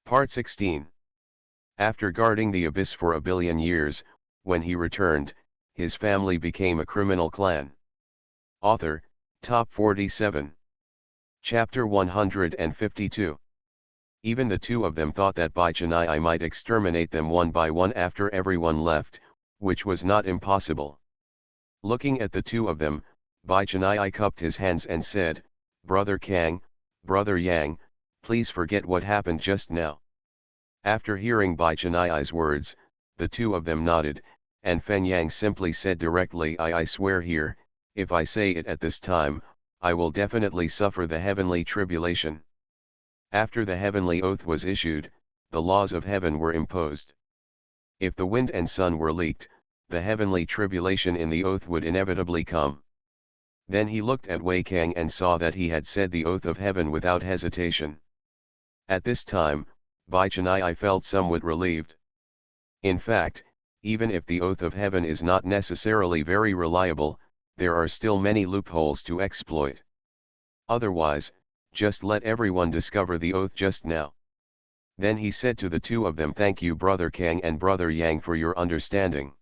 Part 16. After guarding the abyss for a billion years, when he returned, his family became a criminal clan. Author, Top 47. Chapter 152. Even the two of them thought that Baichani might exterminate them one by one after everyone left, which was not impossible. Looking at the two of them, Baichani cupped his hands and said, "Brother Kang, Brother Yang, please forget what happened just now." After hearing Baichani's words, the two of them nodded, and Fen Yang simply said directly, I swear here, if I say it at this time, I will definitely suffer the heavenly tribulation. After the heavenly oath was issued, the laws of heaven were imposed. If the wind and sun were leaked, the heavenly tribulation in the oath would inevitably come. Then he looked at Wei Kang and saw that he had said the oath of heaven without hesitation. At this time, Baichani felt somewhat relieved. In fact, even if the oath of heaven is not necessarily very reliable, there are still many loopholes to exploit. Otherwise, just let everyone discover the oath just now. Then he said to the two of them, "Thank you Brother Kang and Brother Yang for your understanding.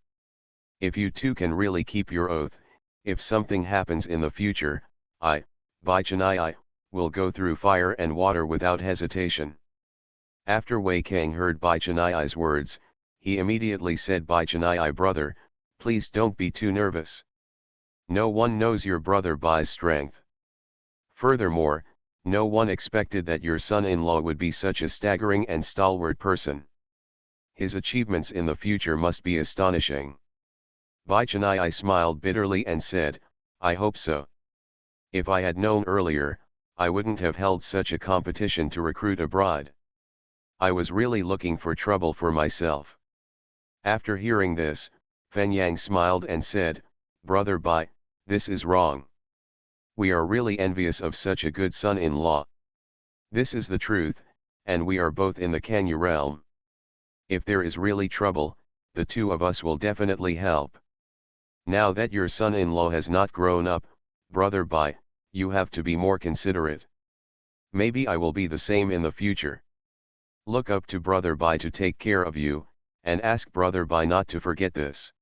If you two can really keep your oath, if something happens in the future, Baichani, will go through fire and water without hesitation." After Wei Kang heard Baichani's words, he immediately said, "Baichani brother, please don't be too nervous. No one knows your brother Bai's strength. Furthermore, no one expected that your son-in-law would be such a staggering and stalwart person. His achievements in the future must be astonishing." Baichani smiled bitterly and said, "I hope so. If I had known earlier, I wouldn't have held such a competition to recruit a bride. I was really looking for trouble for myself." After hearing this, Fen Yang smiled and said, "Brother Bai, this is wrong. We are really envious of such a good son-in-law. This is the truth, and we are both in the Kangyu realm. If there is really trouble, the two of us will definitely help. Now that your son-in-law has not grown up, Brother Bai, you have to be more considerate. Maybe I will be the same in the future. Look up to Brother Bai to take care of you, and ask Brother Bai not to forget this."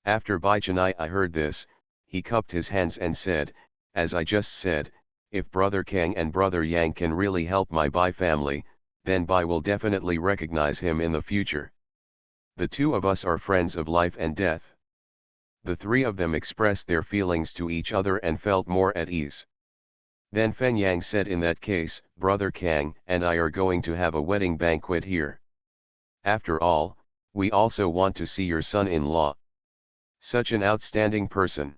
After Baichani heard this, he cupped his hands and said, "As I just said, if Brother Kang and Brother Yang can really help my Bai family, then Bai will definitely recognize him in the future. The two of us are friends of life and death." The three of them expressed their feelings to each other and felt more at ease. Then Fen Yang said, "In that case, Brother Kang and I are going to have a wedding banquet here. After all, we also want to see your son-in-law. Such an outstanding person."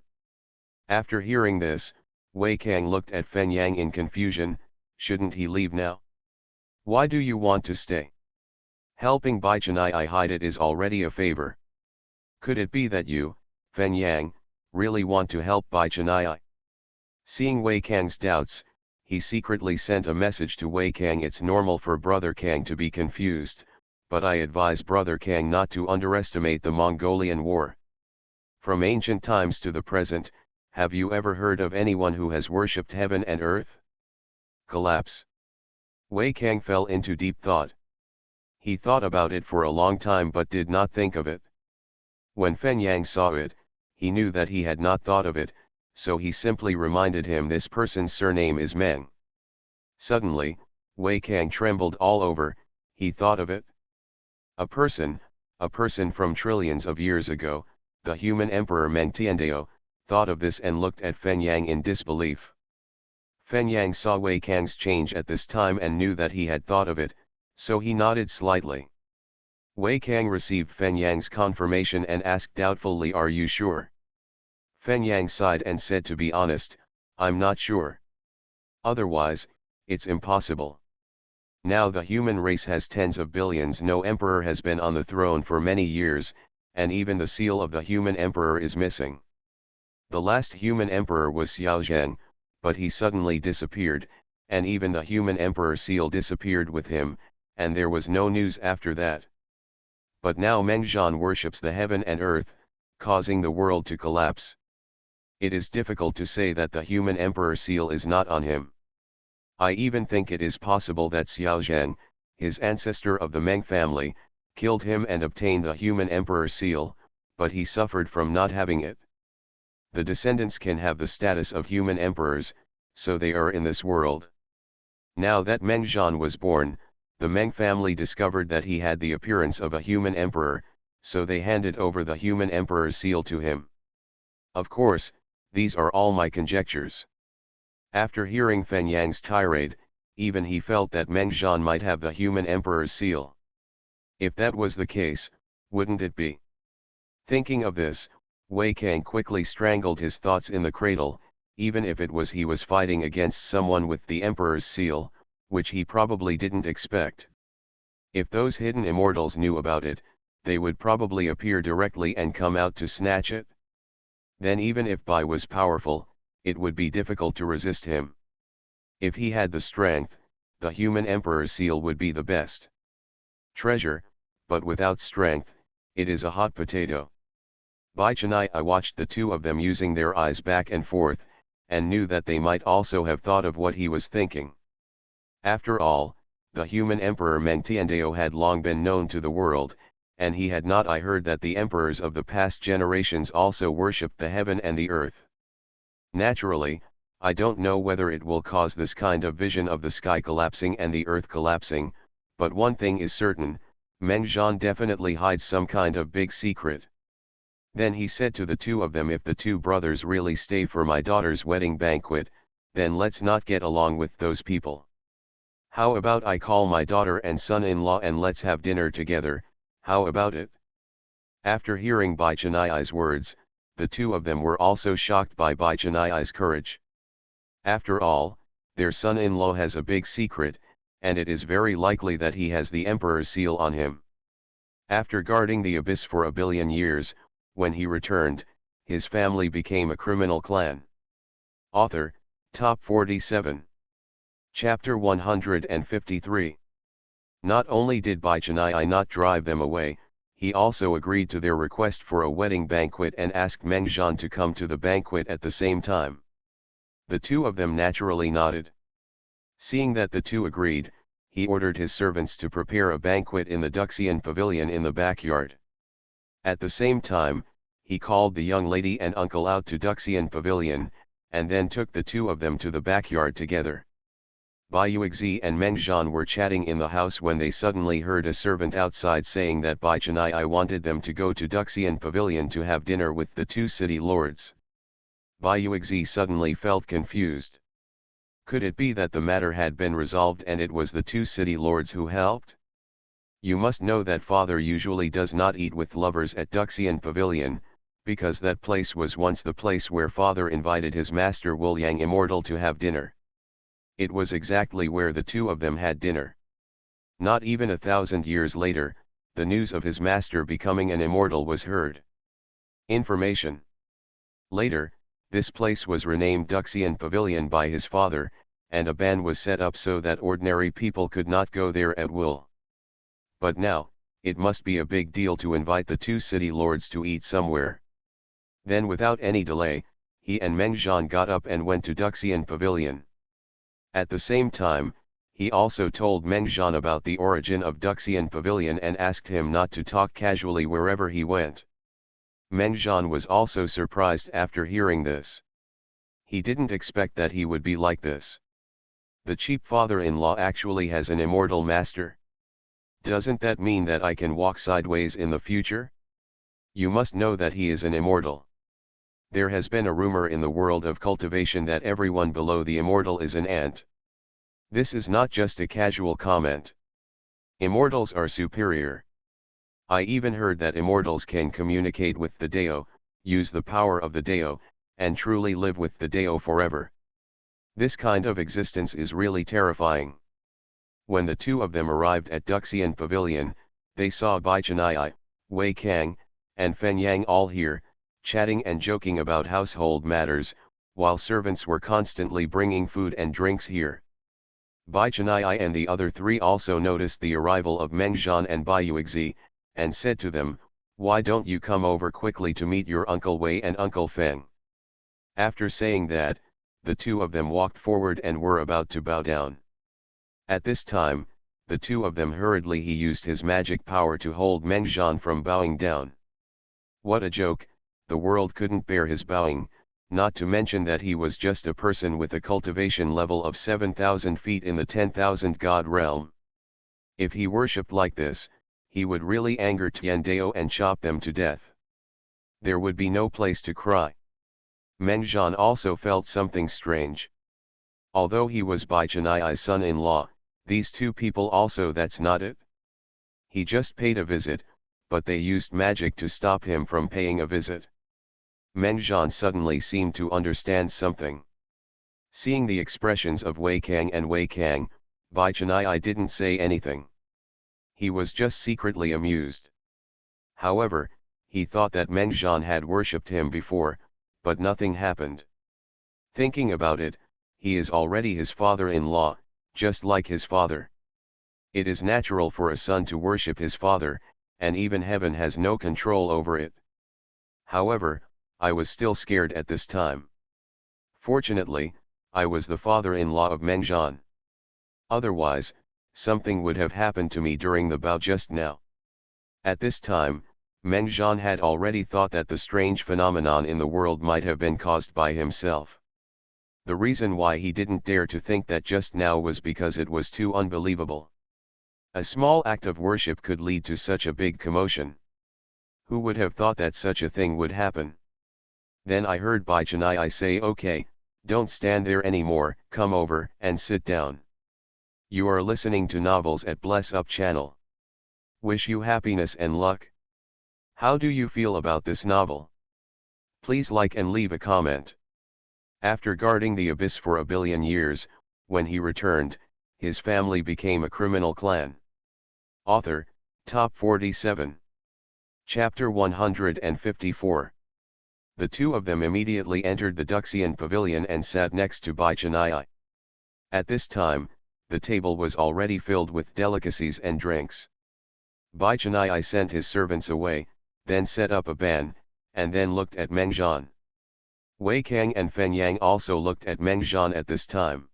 After hearing this, Wei Kang looked at Fen Yang in confusion. Shouldn't he leave now? Why do you want to stay? Helping Baichani hide it is already a favor. Could it be that you, Fen Yang, really want to help Baichani? Seeing Wei Kang's doubts, he secretly sent a message to Wei Kang. "It's normal for Brother Kang to be confused, but I advise Brother Kang not to underestimate the Mongolian War. From ancient times to the present, have you ever heard of anyone who has worshipped heaven and earth?" Collapse. Wei Kang fell into deep thought. He thought about it for a long time but did not think of it. When Fen Yang saw it, he knew that he had not thought of it, so he simply reminded him, "This person's surname is Meng." Suddenly, Wei Kang trembled all over. He thought of it. A person from trillions of years ago, the human emperor Meng Tiandao, thought of this and looked at Fen Yang in disbelief. Fen Yang saw Wei Kang's change at this time and knew that he had thought of it, so he nodded slightly. Wei Kang received Fen Yang's confirmation and asked doubtfully, "Are you sure?" Fen Yang sighed and said, "To be honest, I'm not sure. Otherwise, it's impossible. Now the human race has tens of billions. No emperor has been on the throne for many years, and even the seal of the human emperor is missing. The last human emperor was Xiao Zheng, but he suddenly disappeared, and even the human emperor seal disappeared with him, and there was no news after that. But now Meng Zhan worships the heaven and earth, causing the world to collapse. It is difficult to say that the human emperor seal is not on him. I even think it is possible that Xiao Zheng, his ancestor of the Meng family, killed him and obtained the human emperor seal, but he suffered from not having it. The descendants can have the status of human emperors, so they are in this world. Now that Meng Zhan was born, the Meng family discovered that he had the appearance of a human emperor, so they handed over the human emperor's seal to him. Of course, these are all my conjectures. After hearing Fen Yang's tirade, even he felt that Meng Zhan might have the human emperor's seal. If that was the case, wouldn't it be? Thinking of this, Wei Kang quickly strangled his thoughts in the cradle, even if it was he was fighting against someone with the emperor's seal, which he probably didn't expect. If those hidden immortals knew about it, they would probably appear directly and come out to snatch it. Then even if Bai was powerful, it would be difficult to resist him. If he had the strength, the human emperor's seal would be the best treasure, but without strength, it is a hot potato. Bai Chennai I watched the two of them using their eyes back and forth, and knew that they might also have thought of what he was thinking. After all, the human emperor Meng Tiandao had long been known to the world, and he had not I heard that the emperors of the past generations also worshipped the heaven and the earth. Naturally, I don't know whether it will cause this kind of vision of the sky collapsing and the earth collapsing, but one thing is certain, Meng Zhan definitely hides some kind of big secret. Then he said to the two of them, if the two brothers really stay for my daughter's wedding banquet, then let's not get along with those people. How about I call my daughter and son-in-law and let's have dinner together, how about it? After hearing Bai Chennai's words, the two of them were also shocked by Bai Chennai's courage. After all, their son-in-law has a big secret, and it is very likely that he has the emperor's seal on him. After guarding the abyss for 1,000,000,000 years, when he returned, his family became a criminal clan. Author, Top 47. Chapter 153. Not only did Bai Chennai not drive them away, he also agreed to their request for a wedding banquet and asked Meng Zhan to come to the banquet at the same time. The two of them naturally nodded. Seeing that the two agreed, he ordered his servants to prepare a banquet in the Duxian pavilion in the backyard. At the same time, he called the young lady and uncle out to Duxian pavilion, and then took the two of them to the backyard together. Bai Yuexi and Meng Zhan were chatting in the house when they suddenly heard a servant outside saying that Bai Chennai wanted them to go to Duxian pavilion to have dinner with the two city lords. Bai Yuexi suddenly felt confused. Could it be that the matter had been resolved and it was the two city lords who helped? You must know that father usually does not eat with lovers at Duxian pavilion, because that place was once the place where father invited his master Wu Yang Immortal to have dinner. It was exactly where the two of them had dinner. Not even 1,000 years later, the news of his master becoming an immortal was heard. Information. Later, this place was renamed Duxian Pavilion by his father, and a ban was set up so that ordinary people could not go there at will. But now, it must be a big deal to invite the two city lords to eat somewhere. Then without any delay, he and Meng Zhan got up and went to Duxian Pavilion. At the same time, he also told Meng Zhan about the origin of Duxian Pavilion and asked him not to talk casually wherever he went. Meng Zhan was also surprised after hearing this. He didn't expect that he would be like this. The cheap father-in-law actually has an immortal master. Doesn't that mean that I can walk sideways in the future? You must know that he is an immortal. There has been a rumor in the world of cultivation that everyone below the immortal is an ant. This is not just a casual comment. Immortals are superior. I even heard that immortals can communicate with the Dao, use the power of the Dao, and truly live with the Dao forever. This kind of existence is really terrifying. When the two of them arrived at Duxian Pavilion, they saw Bai Chennai, Wei Kang, and Fen Yang all here, chatting and joking about household matters, while servants were constantly bringing food and drinks here. Bai Chennai and the other three also noticed the arrival of Meng Zhan and Bai Yuexi, and said to them, "Why don't you come over quickly to meet your Uncle Wei and Uncle Feng?" After saying that, the two of them walked forward and were about to bow down. At this time, the two of them hurriedly he used his magic power to hold Mengjian from bowing down. What a joke, the world couldn't bear his bowing, not to mention that he was just a person with a cultivation level of 7,000 feet in the 10,000 god realm. If he worshipped like this, he would really anger Tiandao and chop them to death. There would be no place to cry. Mengjian also felt something strange. Although he was Bai Chenai's son-in-law, these two people also that's not it. He just paid a visit, but they used magic to stop him from paying a visit. Mengjian suddenly seemed to understand something. Seeing the expressions of Wei Kang and Wei Kang, Bai Chenai didn't say anything. He was just secretly amused. However, he thought that Mengjian had worshipped him before, but nothing happened. Thinking about it, he is already his father-in-law, just like his father. It is natural for a son to worship his father, and even heaven has no control over it. However, I was still scared at this time. Fortunately, I was the father-in-law of Mengjian. Otherwise, something would have happened to me during the bow just now. At this time, Mengjian had already thought that the strange phenomenon in the world might have been caused by himself. The reason why he didn't dare to think that just now was because it was too unbelievable. A small act of worship could lead to such a big commotion. Who would have thought that such a thing would happen? Then I heard Bai Chenai say, "Okay, don't stand there anymore, come over and sit down. You are listening to novels at Bless Up channel. Wish you happiness and luck. How do you feel about this novel? Please like and leave a comment." After guarding the abyss for a billion years, when he returned, his family became a criminal clan. Author, Top 47. Chapter 154. The two of them immediately entered the Duxian pavilion and sat next to Bai Chenai. At this time, the table was already filled with delicacies and drinks. Bai Chenai sent his servants away, then set up a ban, and then looked at Mengjian. Wei Kang and Fen Yang also looked at Mengjian at this time.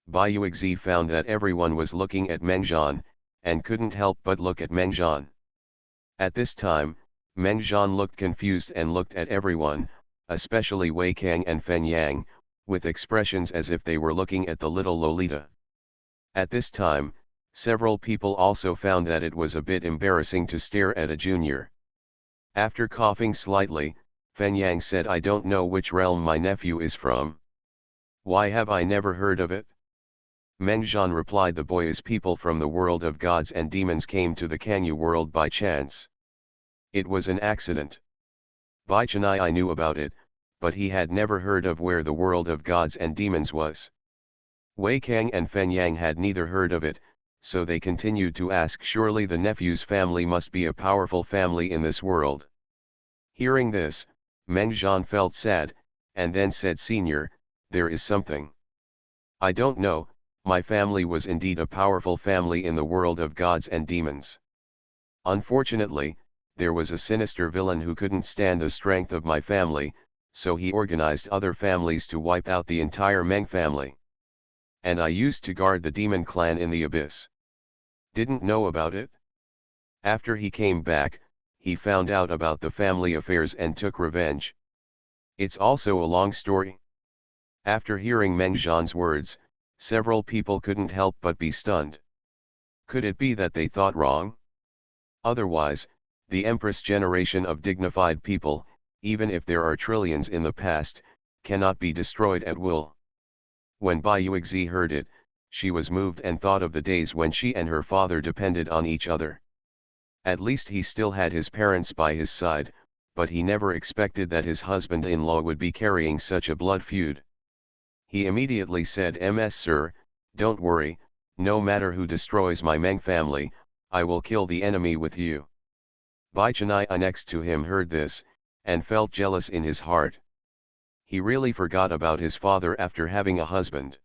Bai Yuexi found that everyone was looking at Mengjian, and couldn't help but look at Mengjian. At this time, Mengjian looked confused and looked at everyone, especially Wei Kang and Fen Yang, with expressions as if they were looking at the little Lolita. At this time, several people also found that it was a bit embarrassing to stare at a junior. After coughing slightly, Fen Yang said, "I don't know which realm my nephew is from. Why have I never heard of it?" Mengjian replied, "The boy is people from the world of gods and demons came to the Kangyu world by chance. It was an accident." Bai Chenai knew about it, but he had never heard of where the world of gods and demons was. Wei Kang and Fen Yang had neither heard of it, so they continued to ask, "Surely the nephew's family must be a powerful family in this world." Hearing this, Mengjian felt sad, and then said, "Senior, there is something. I don't know, my family was indeed a powerful family in the world of gods and demons. Unfortunately, there was a sinister villain who couldn't stand the strength of my family, so he organized other families to wipe out the entire Meng family. And I used to guard the demon clan in the abyss. Didn't know about it? After he came back, he found out about the family affairs and took revenge. It's also a long story." After hearing Mengjian's words, several people couldn't help but be stunned. Could it be that they thought wrong? Otherwise, the Empress generation of dignified people, even if there are trillions in the past, cannot be destroyed at will. When Bai Yuexi heard it, she was moved and thought of the days when she and her father depended on each other. At least he still had his parents by his side, but he never expected that his husband-in-law would be carrying such a blood feud. He immediately said, "Ms. Sir, don't worry, no matter who destroys my Meng family, I will kill the enemy with you." Bai Chenai next to him heard this, and felt jealous in his heart. He really forgot about his father after having a husband.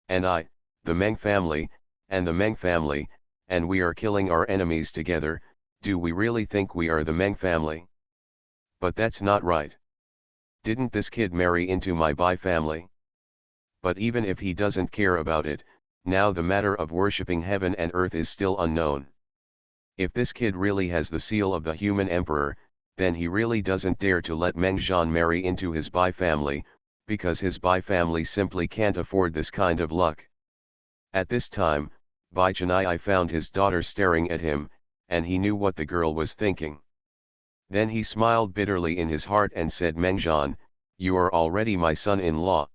"And I, the Meng family, and the Meng family, and we are killing our enemies together, do we really think we are the Meng family? But that's not right. Didn't this kid marry into my Bai family? But even if he doesn't care about it, Now the matter of worshipping heaven and earth is still unknown. If this kid really has the seal of the human emperor, then he really doesn't dare to let Meng Zhan marry into his Bai family, because his Bai family simply can't afford this kind of luck. At this time, Bai Chennai found his daughter staring at him, and he knew what the girl was thinking. Then he smiled bitterly in his heart and said, Meng Zhan, you are already my son-in-law.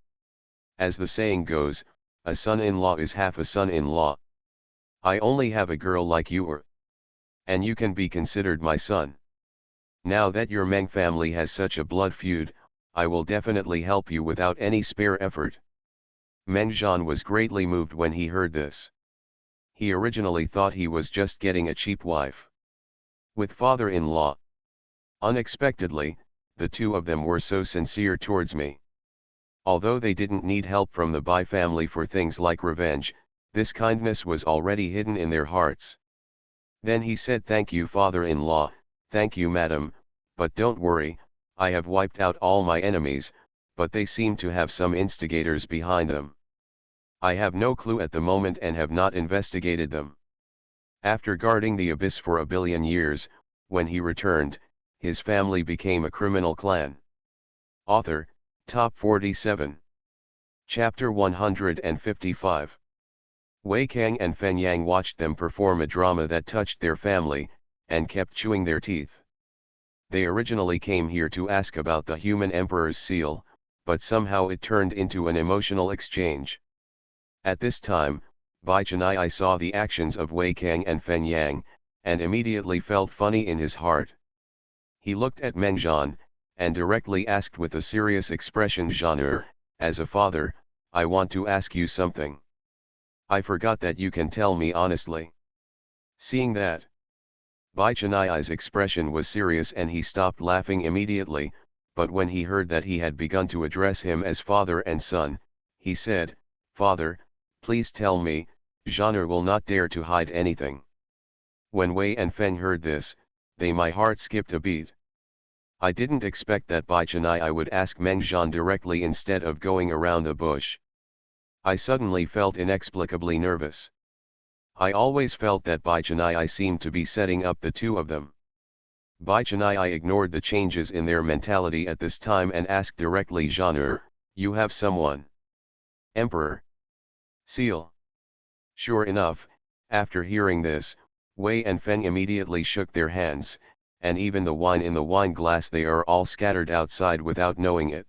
As the saying goes, a son-in-law is half a son-in-law. I only have a girl like you and you can be considered my son. Now that your Meng family has such a blood feud, I will definitely help you without any spare effort. Meng Zhan was greatly moved when he heard this. He originally thought he was just getting a cheap wife. With father-in-law. Unexpectedly, the two of them were so sincere towards me. Although they didn't need help from the Bai family for things like revenge, this kindness was already hidden in their hearts. Then he said, thank you father-in-law, thank you madam, but don't worry, I have wiped out all my enemies, but they seem to have some instigators behind them. I have no clue at the moment and have not investigated them. After guarding the abyss for 1 billion years, when he returned, his family became a criminal clan. Author, Top 47. Chapter 155. Wei Kang and Fen Yang watched them perform a drama that touched their family, and kept chewing their teeth. They originally came here to ask about the human emperor's seal, but somehow it turned into an emotional exchange. At this time, Bai Chennai saw the actions of Wei Kang and Fen Yang, and immediately felt funny in his heart. He looked at Meng Zhan, and directly asked with a serious expression, Zhan, as a father, I want to ask you something. I forgot that you can tell me honestly. Seeing that, Bai Chennai's expression was serious and he stopped laughing immediately, but when he heard that he had begun to address him as father and son, he said, Father, please tell me, Zhan will not dare to hide anything. When Wei and Feng heard this, my heart skipped a beat. I didn't expect that Bai Chennai would ask Meng Zhan directly instead of going around the bush. I suddenly felt inexplicably nervous. I always felt that Bai Chennai seemed to be setting up the two of them. Bai Chennai ignored the changes in their mentality at this time and asked directly, Zhan, you have someone? Emperor? Seal? Sure enough, after hearing this, Wei and Feng immediately shook their hands, and even the wine in the wine glass they are all scattered outside without knowing it.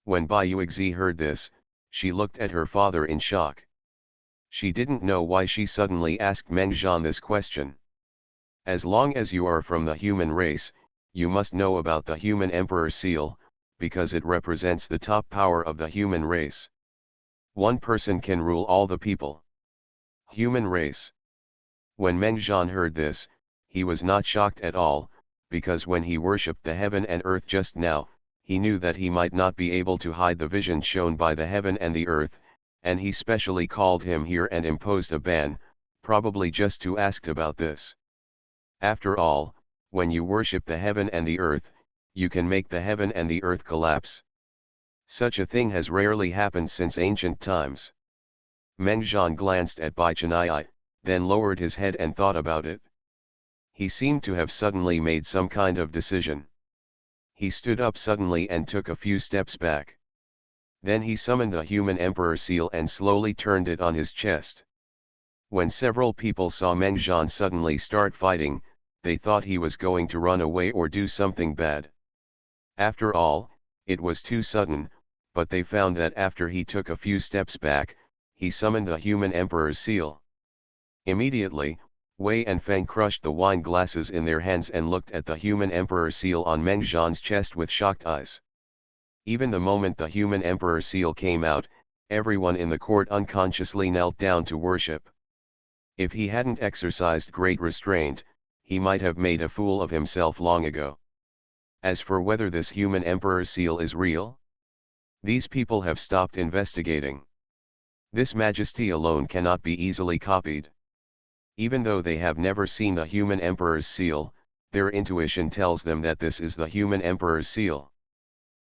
When Bai Yuexi heard this, she looked at her father in shock. She didn't know why she suddenly asked Meng Zhan this question. As long as you are from the human race, you must know about the human emperor seal, because it represents the top power of the human race. One person can rule all the people. Human race. When Meng Zhan heard this, he was not shocked at all, because when he worshipped the heaven and earth just now, he knew that he might not be able to hide the vision shown by the heaven and the earth, and he specially called him here and imposed a ban, probably just to ask about this. After all, when you worship the heaven and the earth, you can make the heaven and the earth collapse. Such a thing has rarely happened since ancient times. Meng Zhan glanced at Bai Chennai, then lowered his head and thought about it. He seemed to have suddenly made some kind of decision. He stood up suddenly and took a few steps back. Then he summoned the human emperor seal and slowly turned it on his chest. When several people saw Meng Zhan suddenly start fighting, they thought he was going to run away or do something bad. After all, it was too sudden, but they found that after he took a few steps back, he summoned the human emperor's seal. Immediately, Wei and Feng crushed the wine glasses in their hands and looked at the human emperor seal on Meng Zhan's chest with shocked eyes. Even the moment the human emperor seal came out, everyone in the court unconsciously knelt down to worship. If he hadn't exercised great restraint, he might have made a fool of himself long ago. As for whether this human emperor seal is real, these people have stopped investigating. This majesty alone cannot be easily copied. Even though they have never seen the human emperor's seal, their intuition tells them that this is the human emperor's seal.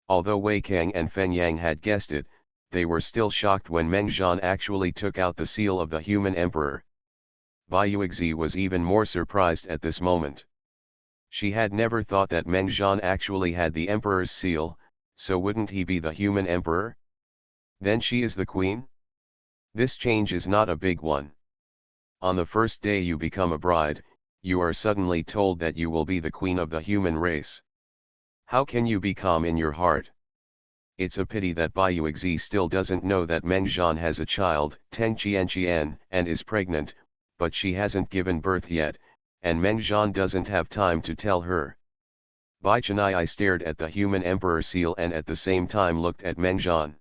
Although Wei Kang and Fen Yang had guessed it, they were still shocked when Meng Zhan actually took out the seal of the human emperor. Bai Yuexi was even more surprised at this moment. She had never thought that Meng Zhan actually had the emperor's seal, so wouldn't he be the human emperor? Then she is the queen? This change is not a big one. On the first day you become a bride, you are suddenly told that you will be the queen of the human race. How can you be calm in your heart? It's a pity that Bai Yuexi still doesn't know that Meng Zhan has a child, Teng Qianqian, and is pregnant, but she hasn't given birth yet, and Meng Zhan doesn't have time to tell her. Bai Chenai stared at the human emperor seal and at the same time looked at Meng Zhan.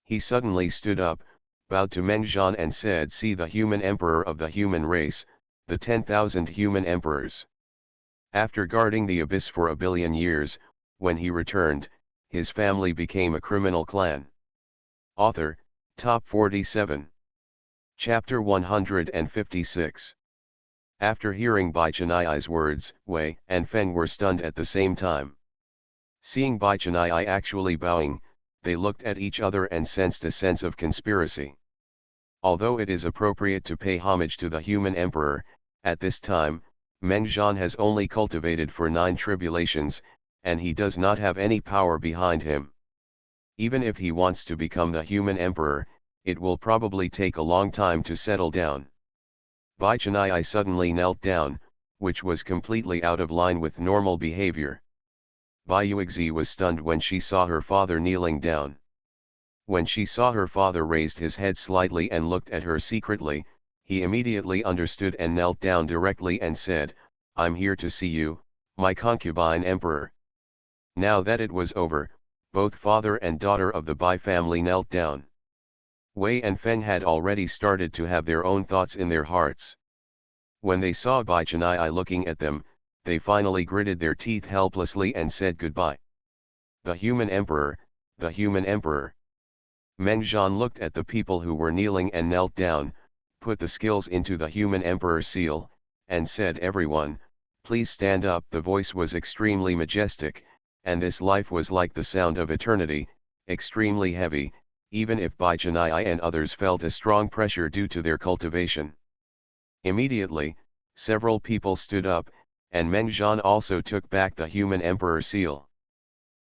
He suddenly stood up, bowed to Meng Zhan and said, "See the human emperor of the human race, the 10,000 human emperors." After guarding the abyss for 1 billion years, when he returned, his family became a criminal clan. Author, Top 47. Chapter 156. After hearing Bai Chenai's words, Wei and Feng were stunned at the same time. Seeing Bai Chenai actually bowing, they looked at each other and sensed a sense of conspiracy. Although it is appropriate to pay homage to the human emperor, at this time, Meng Zhan has only cultivated for 9 tribulations, and he does not have any power behind him. Even if he wants to become the human emperor, it will probably take a long time to settle down. Bai Chenai suddenly knelt down, which was completely out of line with normal behavior. Bai Yuexi was stunned when she saw her father kneeling down. When she saw her father raised his head slightly and looked at her secretly, he immediately understood and knelt down directly and said, "I'm here to see you, my concubine emperor." Now that it was over, both father and daughter of the Bai family knelt down. Wei and Feng had already started to have their own thoughts in their hearts. When they saw Bai Chenai looking at them, they finally gritted their teeth helplessly and said goodbye. The human emperor, the human emperor. Meng Zhan looked at the people who were kneeling and knelt down, put the skills into the human emperor seal, and said, "Everyone, please stand up." The voice was extremely majestic, and this life was like the sound of eternity, extremely heavy, even if Bai Chenai and others felt a strong pressure due to their cultivation. Immediately, several people stood up, and Meng Zhan also took back the human emperor seal.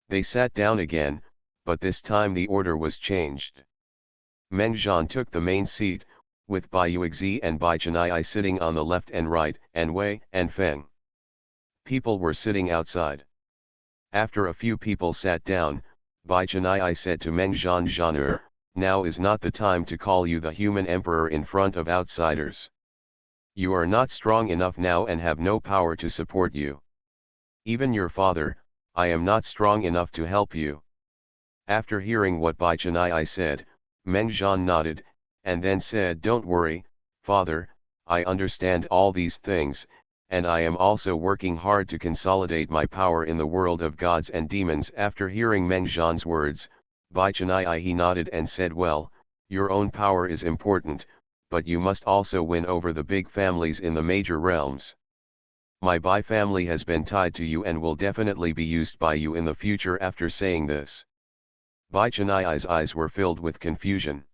They sat down again, but this time the order was changed. Meng Zhan took the main seat, with Bai Yuexi and Bai Chenai sitting on the left and right, and Wei and Feng. People were sitting outside. After a few people sat down, Bai Chenai said to Meng Zhan, "Zhan'er, now is not the time to call you the human emperor in front of outsiders. You are not strong enough now and have no power to support you. Even your father, I am not strong enough to help you." After hearing what Bai Chenai said, Meng Zhan nodded, and then said, "Don't worry, father, I understand all these things, and I am also working hard to consolidate my power in the world of gods and demons." After hearing Meng Zhan's words, Bai Chenai he nodded and said, "Well, your own power is important, but you must also win over the big families in the major realms. My Bai family has been tied to you and will definitely be used by you in the future." After saying this, Bai Chenai's eyes were filled with confusion.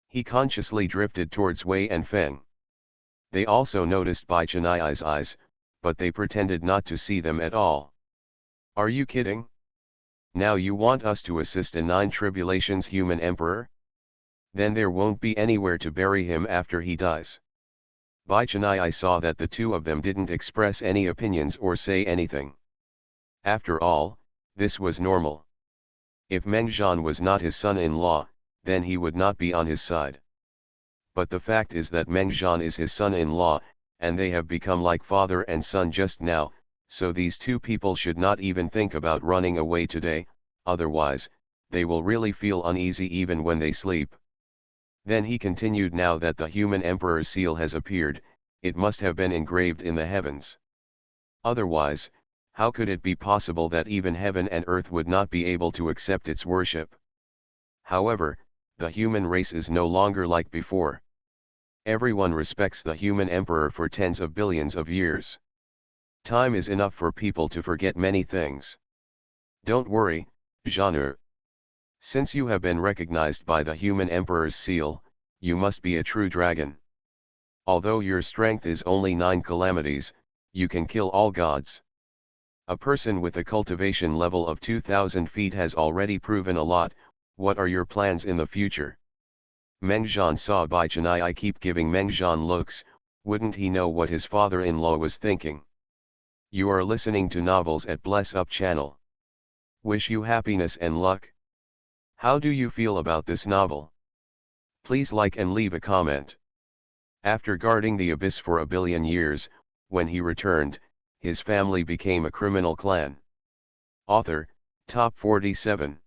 He consciously drifted towards Wei and Feng. They also noticed Bai Chenai's eyes, but they pretended not to see them at all. "Are you kidding? Now you want us to assist a 9 tribulations human emperor? Then there won't be anywhere to bury him after he dies." Bai Chenai saw that the two of them didn't express any opinions or say anything. After all, this was normal. If Meng Zhan was not his son-in-law, then he would not be on his side. But the fact is that Meng Zhan is his son-in-law, and they have become like father and son just now, so these two people should not even think about running away today, otherwise, they will really feel uneasy even when they sleep. Then he continued, "Now that the human emperor's seal has appeared, it must have been engraved in the heavens. Otherwise, how could it be possible that even heaven and earth would not be able to accept its worship? However, the human race is no longer like before. Everyone respects the human emperor for tens of billions of years. Time is enough for people to forget many things. Don't worry, Zhan'er. Since you have been recognized by the human emperor's seal, you must be a true dragon. Although your strength is only 9 calamities, you can kill all gods. A person with a cultivation level of 2000 feet has already proven a lot. What are your plans in the future? Mengjian saw Bai Chenai keep giving Mengjian looks. Wouldn't he know what his father-in-law was thinking? You are listening to Novels at Bless Up channel. Wish you happiness and luck. How do you feel about this novel? Please like and leave a comment. After guarding the abyss for a billion years, when he returned, his family became a criminal clan. Author, Top 47.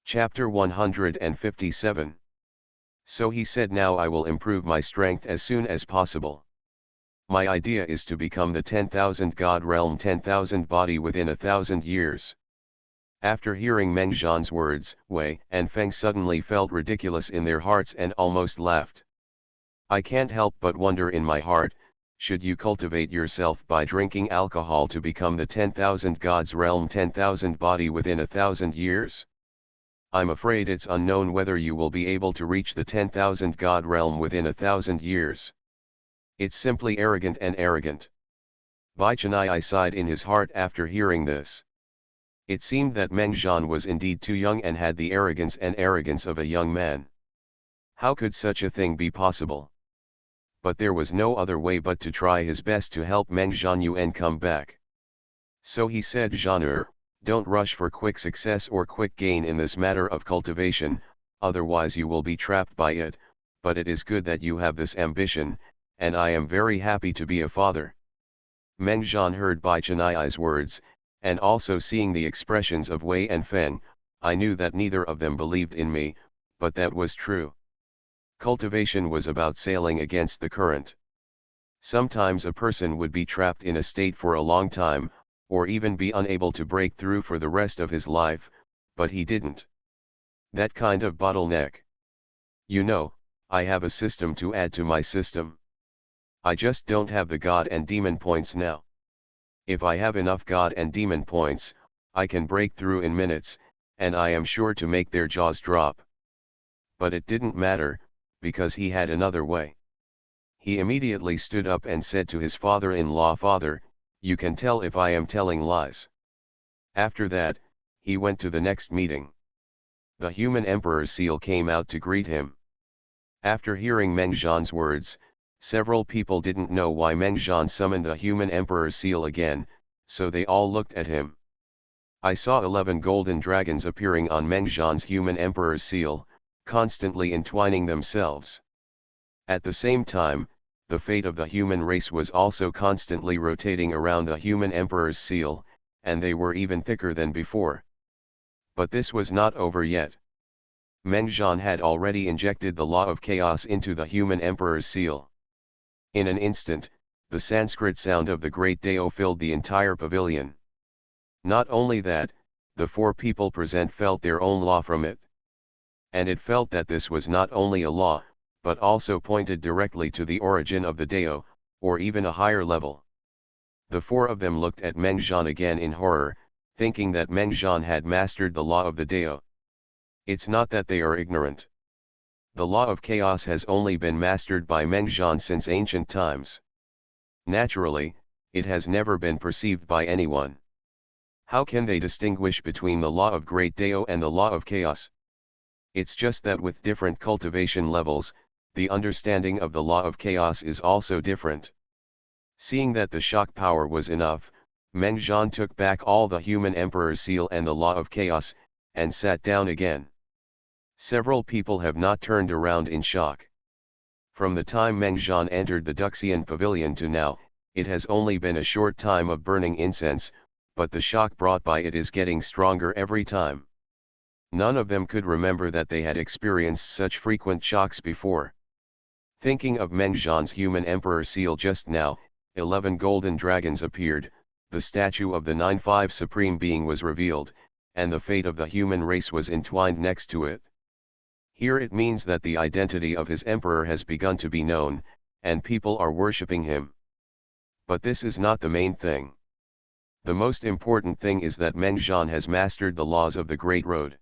Chapter 157. So he said, now I will improve my strength as soon as possible. My idea is to become the 10,000 god realm 10,000 body within 1,000 years. After hearing Mengjian's words, Wei and Feng suddenly felt ridiculous in their hearts and almost laughed. I can't help but wonder in my heart, should you cultivate yourself by drinking alcohol to become the 10,000 gods realm 10,000 body within 1,000 years? I'm afraid it's unknown whether you will be able to reach the 10,000 god realm within 1,000 years. It's simply arrogant and arrogant. Bai Chenai sighed in his heart after hearing this. It seemed that Mengjian was indeed too young and had the arrogance of a young man. How could such a thing be possible? But there was no other way but to try his best to help Mengjian Yuan come back. So he said, Zhan'er, don't rush for quick success or quick gain in this matter of cultivation, otherwise you will be trapped by it, but it is good that you have this ambition, and I am very happy to be a father. Mengjian heard Bai Chenai's words, and also seeing the expressions of Wei and Feng, I knew that neither of them believed in me, but that was true. Cultivation was about sailing against the current. Sometimes a person would be trapped in a state for a long time, or even be unable to break through for the rest of his life, but he didn't. That kind of bottleneck. You know, I have a system to add to my system. I just don't have the god and demon points now. If I have enough god and demon points, I can break through in minutes, and I am sure to make their jaws drop. But it didn't matter, because he had another way. He immediately stood up and said to his father-in-law, Father, you can tell if I am telling lies. After that, he went to the next meeting. The human emperor's seal came out to greet him. After hearing Mengjian's words, several people didn't know why Mengjian summoned the human emperor's seal again, so they all looked at him. I saw 11 golden dragons appearing on Mengjian's human emperor's seal, constantly entwining themselves. At the same time, the fate of the human race was also constantly rotating around the human emperor's seal, and they were even thicker than before. But this was not over yet. Mengjian had already injected the law of chaos into the human emperor's seal. In an instant, the Sanskrit sound of the great Dao filled the entire pavilion. Not only that, the 4 people present felt their own law from it. And it felt that this was not only a law, but also pointed directly to the origin of the Dao, or even a higher level. The 4 of them looked at Mengjian again in horror, thinking that Mengjian had mastered the law of the Dao. It's not that they are ignorant. The law of chaos has only been mastered by Mengjian since ancient times. Naturally, it has never been perceived by anyone. How can they distinguish between the law of great Dao and the law of chaos? It's just that with different cultivation levels, the understanding of the law of chaos is also different. Seeing that the shock power was enough, Mengjian took back all the human emperor's seal and the law of chaos, and sat down again. Several people have not turned around in shock. From the time Mengjian entered the Duxian pavilion to now, it has only been a short time of burning incense, but the shock brought by it is getting stronger every time. None of them could remember that they had experienced such frequent shocks before. Thinking of Mengjian's human emperor seal just now, 11 golden dragons appeared, the statue of the 9-5 supreme being was revealed, and the fate of the human race was entwined next to it. Here it means that the identity of his emperor has begun to be known, and people are worshipping him. But this is not the main thing. The most important thing is that Mengjian has mastered the laws of the Great Road.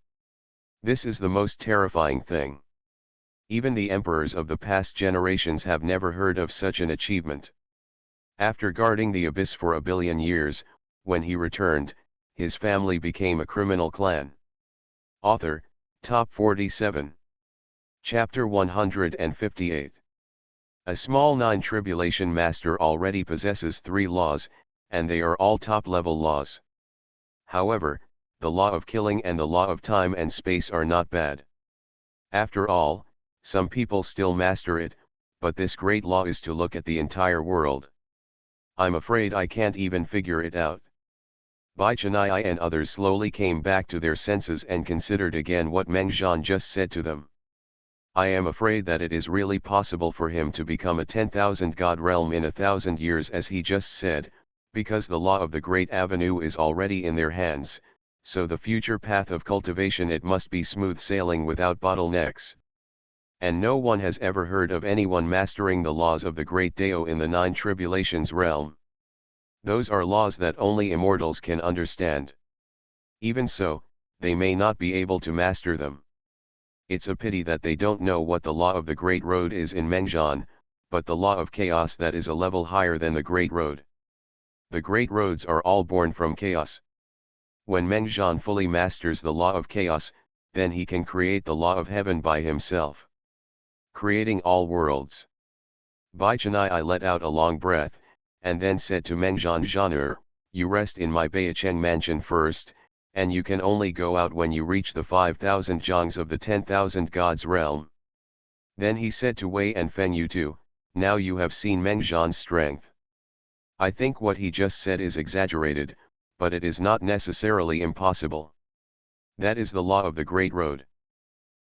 This is the most terrifying thing. Even the emperors of the past generations have never heard of such an achievement. After guarding the abyss for a billion years, when he returned, his family became a criminal clan. Author, Top 47. Chapter 158. A small nine tribulation master already possesses 3 laws, and they are all top-level laws. However, the law of killing and the law of time and space are not bad. After all, some people still master it, but this great law is to look at the entire world. I'm afraid I can't even figure it out. Bai Chennai and others slowly came back to their senses and considered again what Meng Zhan just said to them. I am afraid that it is really possible for him to become a 10,000 god realm in 1,000 years as he just said, because the law of the Great Avenue is already in their hands, so the future path of cultivation it must be smooth sailing without bottlenecks. And no one has ever heard of anyone mastering the laws of the Great Dao in the 9 tribulations realm. Those are laws that only immortals can understand. Even so, they may not be able to master them. It's a pity that they don't know what the law of the Great Road is in Meng Zhan, but the law of chaos that is a level higher than the Great Road. The Great Roads are all born from chaos. When Meng Zhan fully masters the law of chaos, then he can create the law of heaven by himself, creating all worlds. Bai Chennai let out a long breath, and then said to Meng Zhan, Zhan'er, you rest in my Beicheng mansion first, and you can only go out when you reach the 5,000 zhangs of the 10,000 gods realm. Then he said to Wei and Feng, you too, now you have seen Meng Zhan's strength. I think what he just said is exaggerated, but it is not necessarily impossible. That is the law of the Great Road.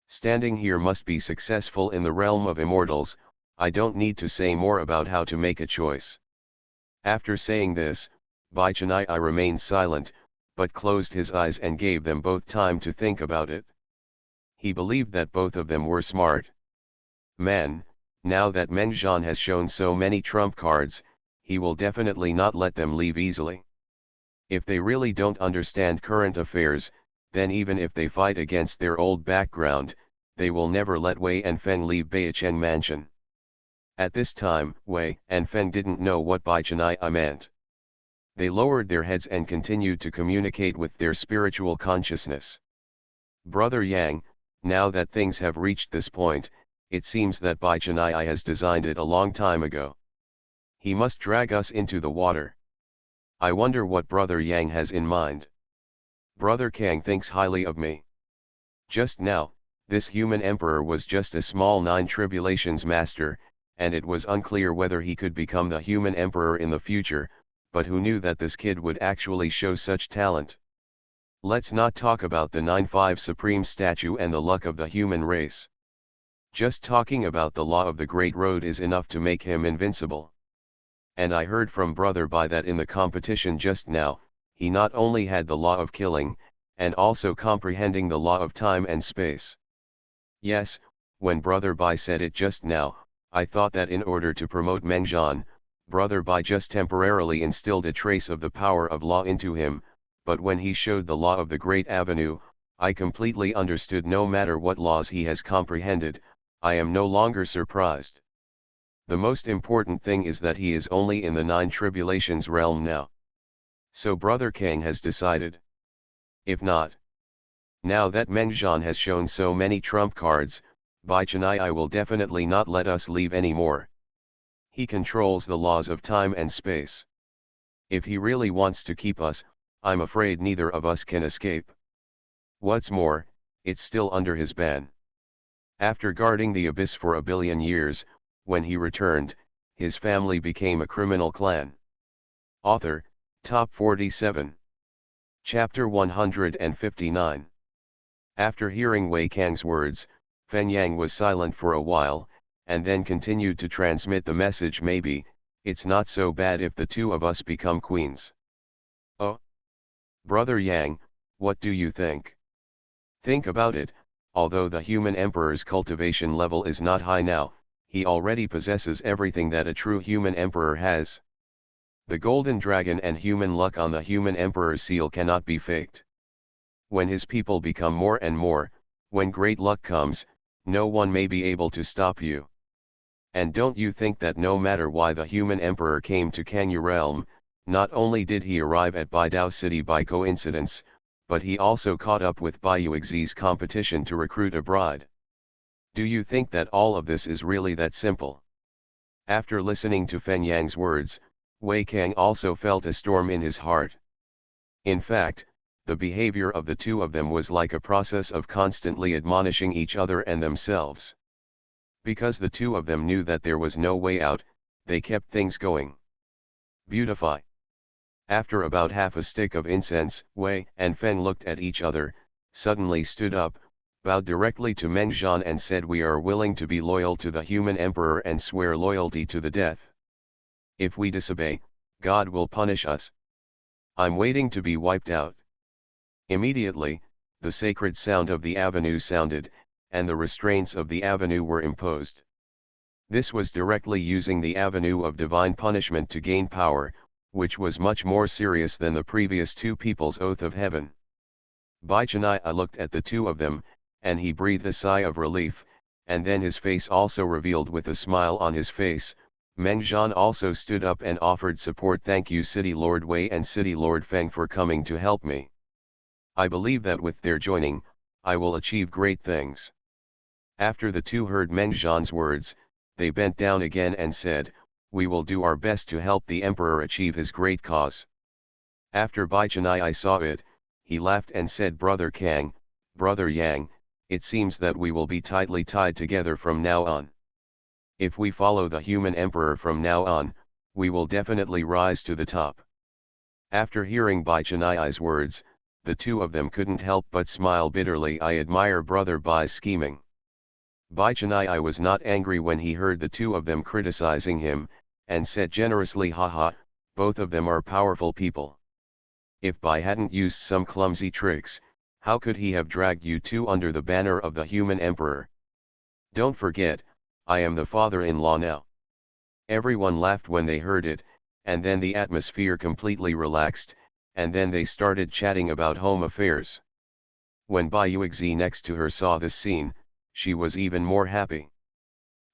Standing here must be successful in the realm of immortals. I don't need to say more about how to make a choice. After saying this, Bai Chennai remained silent, but closed his eyes and gave them both time to think about it. He believed that both of them were smart. Man, now that Meng Zhan has shown so many trump cards, he will definitely not let them leave easily. If they really don't understand current affairs, then even if they fight against their old background, they will never let Wei and Feng leave Beicheng mansion. At this time, Wei and Feng didn't know what Bai Chennai meant. They lowered their heads and continued to communicate with their spiritual consciousness. Brother Yang, now that things have reached this point, it seems that Bai Chennai has designed it a long time ago. He must drag us into the water. I wonder what Brother Yang has in mind. Brother Kang thinks highly of me. Just now, this human emperor was just a small 9 tribulations master, and it was unclear whether he could become the human emperor in the future, but who knew that this kid would actually show such talent? Let's not talk about the 9-5 supreme statue and the luck of the human race. Just talking about the law of the Great Road is enough to make him invincible. And I heard from Brother Bai that in the competition just now, he not only had the law of killing, and also comprehending the law of time and space. Yes, when Brother Bai said it just now, I thought that in order to promote Meng Zhan, Brother Bai just temporarily instilled a trace of the power of law into him, but when he showed the law of the Great Avenue, I completely understood. No matter what laws he has comprehended, I am no longer surprised. The most important thing is that he is only in the 9 tribulations realm now. So Brother Kang has decided. If not, now that Meng Zhan has shown so many trump cards, Bai Chennai will definitely not let us leave anymore. He controls the laws of time and space. If he really wants to keep us, I'm afraid neither of us can escape. What's more, it's still under his ban. After guarding the abyss for a billion years, when he returned, his family became a criminal clan. Author, Top 47. Chapter 159. After hearing Wei Kang's words, Feng Yang was silent for a while, and then continued to transmit the message. Maybe, it's not so bad if the 2 of us become queens. Oh? Brother Yang, what do you think? Think about it, although the human emperor's cultivation level is not high now, he already possesses everything that a true human emperor has. The golden dragon and human luck on the human emperor's seal cannot be faked. When his people become more and more, When great luck comes, no one may be able to stop you. And don't you think that no matter why the human emperor came to Kangya realm, not only did he arrive at Baidao city by coincidence, but he also caught up with Bayuxi's competition to recruit a bride. Do you think that all of this is really that simple? After listening to Fen Yang's words, Wei Kang also felt a storm in his heart. In fact, the behavior of the two of them was like a process of constantly admonishing each other and themselves. Because the two of them knew that there was no way out, they kept things going. Beautify. After about half a stick of incense, Wei and Fen looked at each other, suddenly stood up, bowed directly to Meng Zhan and said, "We are willing to be loyal to the human emperor and swear loyalty to the death. If we disobey, God will punish us. I'm waiting to be wiped out." Immediately, the sacred sound of the avenue sounded, and the restraints of the avenue were imposed. This was directly using the avenue of divine punishment to gain power, which was much more serious than the previous two people's oath of heaven. Bai Chania looked at the two of them, and he breathed a sigh of relief, and then his face also revealed with a smile on his face. Meng Zhan also stood up and offered support. "Thank you City Lord Wei and City Lord Feng for coming to help me. I believe that with their joining, I will achieve great things." After the two heard Meng Zhan's words, they bent down again and said, "We will do our best to help the emperor achieve his great cause." After Bai Chania saw it, he laughed and said, "Brother Kang, Brother Yang, it seems that we will be tightly tied together from now on. If we follow the human emperor from now on, we will definitely rise to the top." After hearing Bai Chania's words, the two of them couldn't help but smile bitterly. "I admire Brother Bai's scheming." Bai Chania was not angry when he heard the two of them criticizing him, and said generously, "Haha, both of them are powerful people. If Bai hadn't used some clumsy tricks, how could he have dragged you two under the banner of the human emperor? Don't forget, I am the father-in-law now." Everyone laughed when they heard it, and then the atmosphere completely relaxed, and then they started chatting about home affairs. When Bayuxi next to her saw this scene, she was even more happy.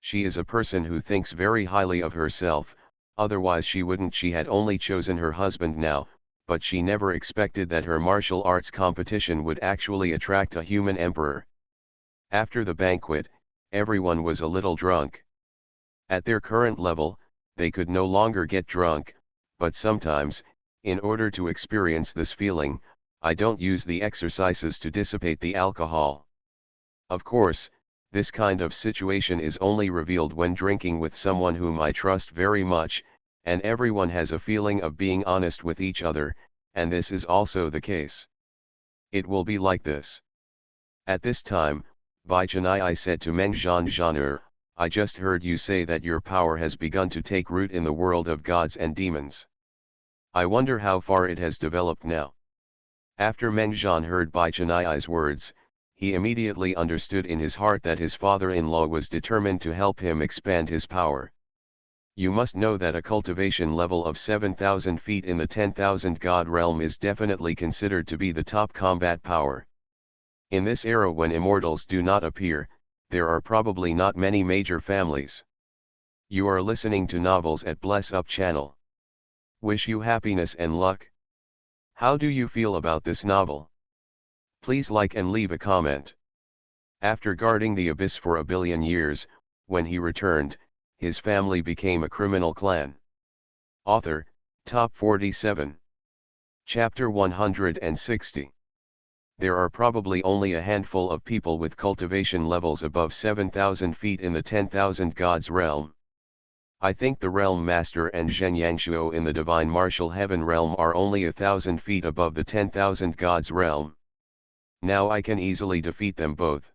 She is a person who thinks very highly of herself, otherwise she wouldn't. She had only chosen her husband now, but she never expected that her martial arts competition would actually attract a human emperor. After the banquet, everyone was a little drunk. At their current level, they could no longer get drunk, but sometimes, in order to experience this feeling, I don't use the exercises to dissipate the alcohol. Of course, this kind of situation is only revealed when drinking with someone whom I trust very much, and everyone has a feeling of being honest with each other, and this is also the case. It will be like this. At this time, Bai Chania said to Meng Zhan, "Zhan'er, I just heard you say that your power has begun to take root in the world of gods and demons. I wonder how far it has developed now." After Meng Zhan heard Bai Chania's words, he immediately understood in his heart that his father-in-law was determined to help him expand his power. You must know that a cultivation level of 7,000 feet in the 10,000 god realm is definitely considered to be the top combat power. In this era when immortals do not appear, there are probably not many major families. You are listening to Novels at Bless Up channel. Wish you happiness and luck. How do you feel about this novel? Please like and leave a comment. After guarding the abyss for a billion years, when he returned, his family became a criminal clan. Author, Top 47. Chapter 160. There are probably only a handful of people with cultivation levels above 7,000 feet in the 10,000 gods realm. I think the Realm Master and Zhen Yangshuo in the Divine Martial Heaven realm are only 1,000 feet above the 10,000 gods realm. Now I can easily defeat them both.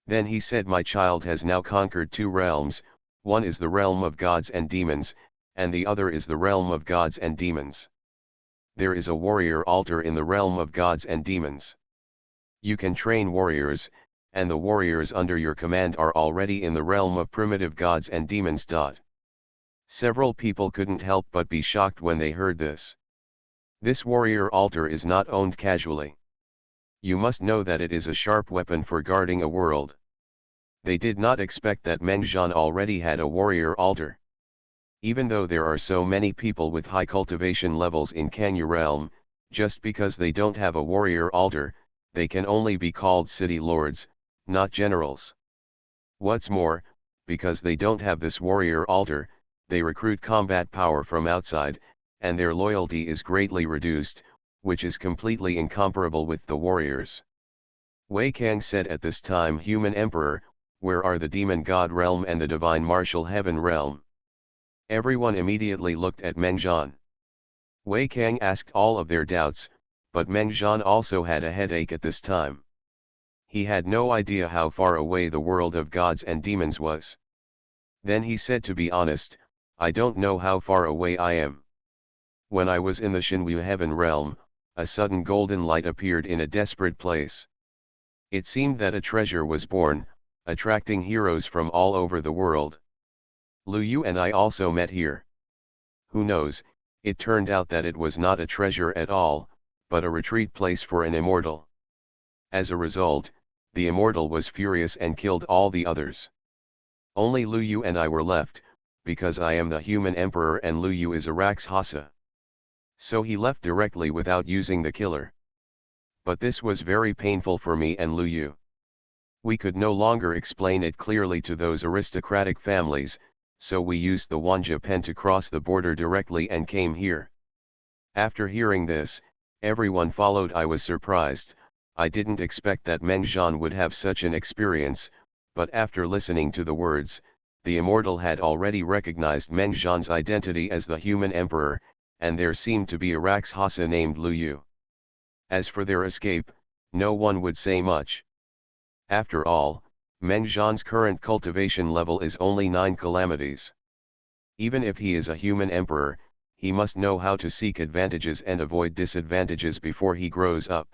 Then he said, "My child has now conquered two realms, one is the realm of gods and demons, and the other is the realm of gods and demons. There is a warrior altar in the realm of gods and demons. You can train warriors, and the warriors under your command are already in the realm of primitive gods and demons." Several people couldn't help but be shocked when they heard this. This warrior altar is not owned casually. You must know that it is a sharp weapon for guarding a world. They did not expect that Mengjian already had a warrior altar. Even though there are so many people with high cultivation levels in Kanya realm, just because they don't have a warrior altar, they can only be called city lords, not generals. What's more, because they don't have this warrior altar, they recruit combat power from outside, and their loyalty is greatly reduced, which is completely incomparable with the warriors. Wei Kang said at this time, Human Emperor, where are the demon god realm and the divine martial heaven realm? Everyone immediately looked at Mengjian. Wei Kang asked all of their doubts, but Mengjian also had a headache at this time. He had no idea how far away the world of gods and demons was. Then he said, to be honest, I don't know how far away I am. When I was in the Shinwu heaven realm, a sudden golden light appeared in a desperate place. It seemed that a treasure was born, attracting heroes from all over the world. Lu Yu and I also met here. Who knows, it turned out that it was not a treasure at all, but a retreat place for an immortal. As a result, the immortal was furious and killed all the others. Only Lu Yu and I were left, because I am the human emperor and Lu Yu is a Rakshasa. So he left directly without using the killer. But this was very painful for me and Lu Yu. We could no longer explain it clearly to those aristocratic families, so we used the Wanja pen to cross the border directly and came here. After hearing this, everyone followed. I was surprised. I didn't expect that Mengjian would have such an experience, but after listening to the words, the immortal had already recognized Mengjian's identity as the human emperor, and there seemed to be a Rakshasa named Lu Yu. As for their escape, no one would say much. After all, Mengjian's current cultivation level is only 9 calamities. Even if he is a human emperor, he must know how to seek advantages and avoid disadvantages before he grows up.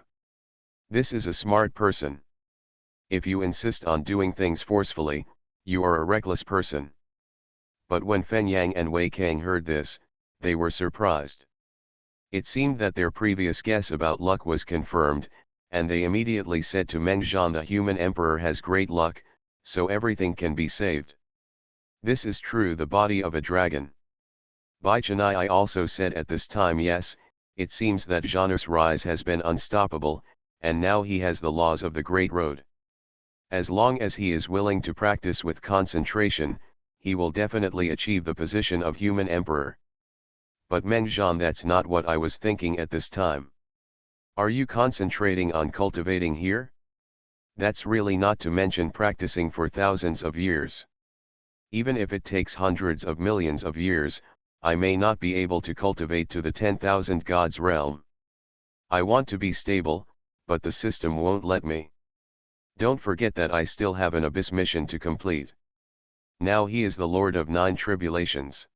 This is a smart person. If you insist on doing things forcefully, you are a reckless person. But when Fen Yang and Wei Kang heard this, they were surprised. It seemed that their previous guess about luck was confirmed, and they immediately said to Mengjian, the human emperor has great luck, so everything can be saved. This is true, the body of a dragon. Bai Chennai also said at this time, yes, it seems that Zhan's rise has been unstoppable, and now he has the laws of the Great Road. As long as he is willing to practice with concentration, he will definitely achieve the position of human emperor. But Mengjian, that's not what I was thinking at this time. Are you concentrating on cultivating here? That's really not to mention practicing for thousands of years. Even if it takes hundreds of millions of years, I may not be able to cultivate to the 10,000 gods realm. I want to be stable, but the system won't let me. Don't forget that I still have an abyss mission to complete. Now he is the Lord of 9 tribulations.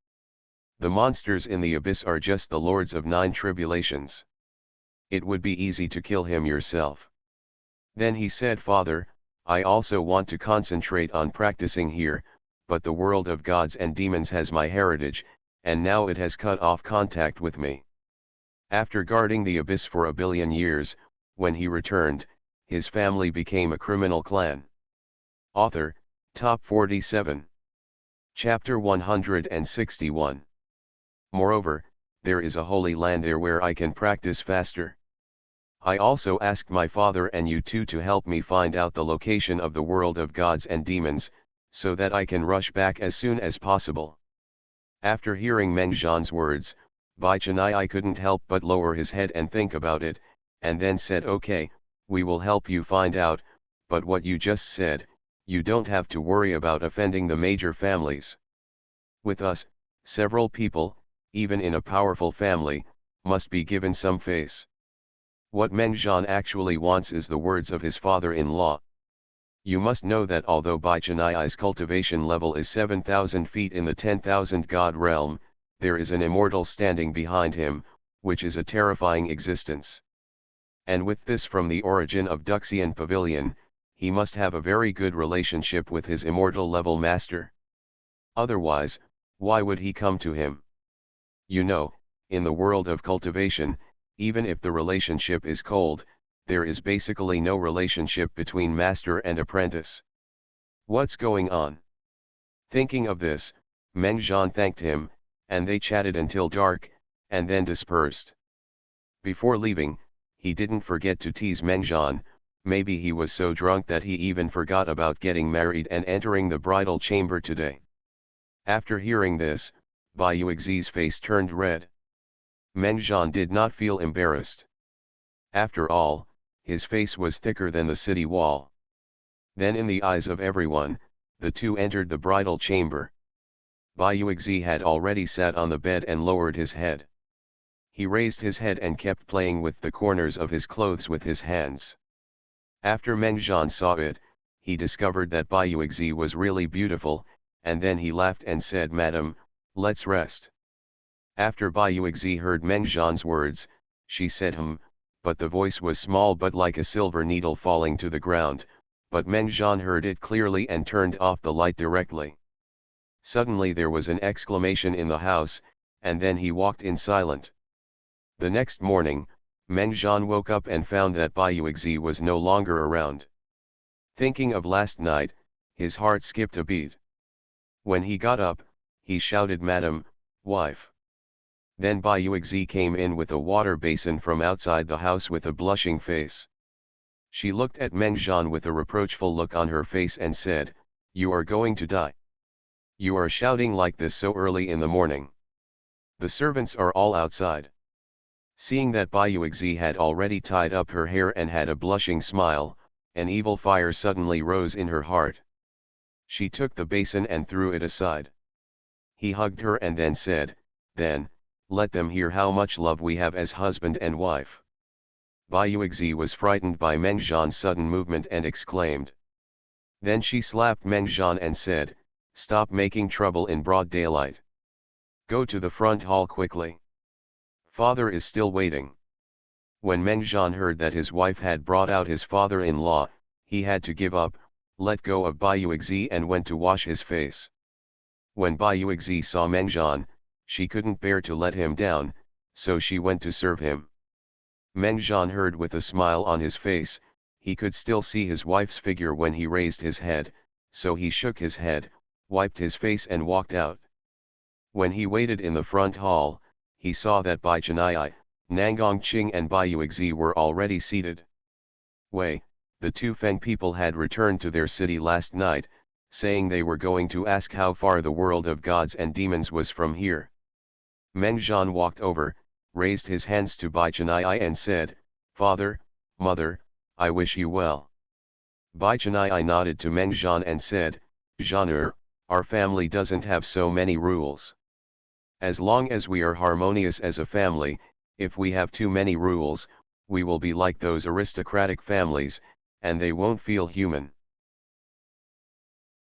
The monsters in the abyss are just the lords of 9 tribulations. It would be easy to kill him yourself. Then he said, Father, I also want to concentrate on practicing here, but the world of gods and demons has my heritage, and now it has cut off contact with me. After guarding the abyss for 1 billion years, when he returned, his family became a criminal clan. Author, Top 47. Chapter 161. Moreover, there is a holy land there where I can practice faster. I also asked my father and you two to help me find out the location of the world of gods and demons, so that I can rush back as soon as possible. After hearing Mengjian's words, Bai Chennai couldn't help but lower his head and think about it, and then said, okay, we will help you find out, but what you just said, you don't have to worry about offending the major families. With us, several people, even in a powerful family, must be given some face. What Mengjian actually wants is the words of his father-in-law. You must know that although Bai Chennai's cultivation level is 7,000 feet in the 10,000 god realm, there is an immortal standing behind him, which is a terrifying existence. And with this from the origin of Duxian Pavilion, he must have a very good relationship with his immortal level master. Otherwise, why would he come to him? You know, in the world of cultivation, even if the relationship is cold, there is basically no relationship between master and apprentice. What's going on? Thinking of this, Mengjian thanked him, and they chatted until dark, and then dispersed. Before leaving, he didn't forget to tease Mengjian. Maybe he was so drunk that he even forgot about getting married and entering the bridal chamber today. After hearing this, Bai Yuxi's face turned red. Mengjian did not feel embarrassed. After all, his face was thicker than the city wall. Then in the eyes of everyone, the two entered the bridal chamber. Bai Yuxi had already sat on the bed and lowered his head. He raised his head and kept playing with the corners of his clothes with his hands. After Mengjian saw it, he discovered that Bai Yuxi was really beautiful, and then he laughed and said, "Madam, let's rest." After Bai Yuxi heard Mengjian's words, she said but the voice was small but like a silver needle falling to the ground, but Mengjian heard it clearly and turned off the light directly. Suddenly there was an exclamation in the house, and then he walked in silent. The next morning, Mengjian woke up and found that Bai Yuxi was no longer around. Thinking of last night, his heart skipped a beat. When he got up, he shouted, "Madam, wife." Then Bai Yuxi came in with a water basin from outside the house with a blushing face. She looked at Mengjian with a reproachful look on her face and said, "You are going to die. You are shouting like this so early in the morning. The servants are all outside." Seeing that Bai Yuxi had already tied up her hair and had a blushing smile, an evil fire suddenly rose in her heart. She took the basin and threw it aside. He hugged her and then said, "Then, let them hear how much love we have as husband and wife." Bai Yuxi was frightened by Mengjian's sudden movement and exclaimed. Then she slapped Mengjian and said, "Stop making trouble in broad daylight. Go to the front hall quickly. Father is still waiting." When Mengjian heard that his wife had brought out his father-in-law, he had to give up, let go of Bai Yuxi and went to wash his face. When Bai Yuxi saw Mengjian, she couldn't bear to let him down, so she went to serve him. Mengjian heard with a smile on his face. He could still see his wife's figure when he raised his head, so he shook his head, wiped his face and walked out. When he waited in the front hall, he saw that Bai Chanai, Nangongqing and Bai Yuxi were already seated. Wei, the two Feng people had returned to their city last night, saying they were going to ask how far the world of gods and demons was from here. Mengjian walked over, raised his hands to Bai Chanai and said, "Father, mother, I wish you well." Bai Chanai nodded to Mengjian and said, "Zhan'er, our family doesn't have so many rules. As long as we are harmonious as a family, if we have too many rules, we will be like those aristocratic families, and they won't feel human."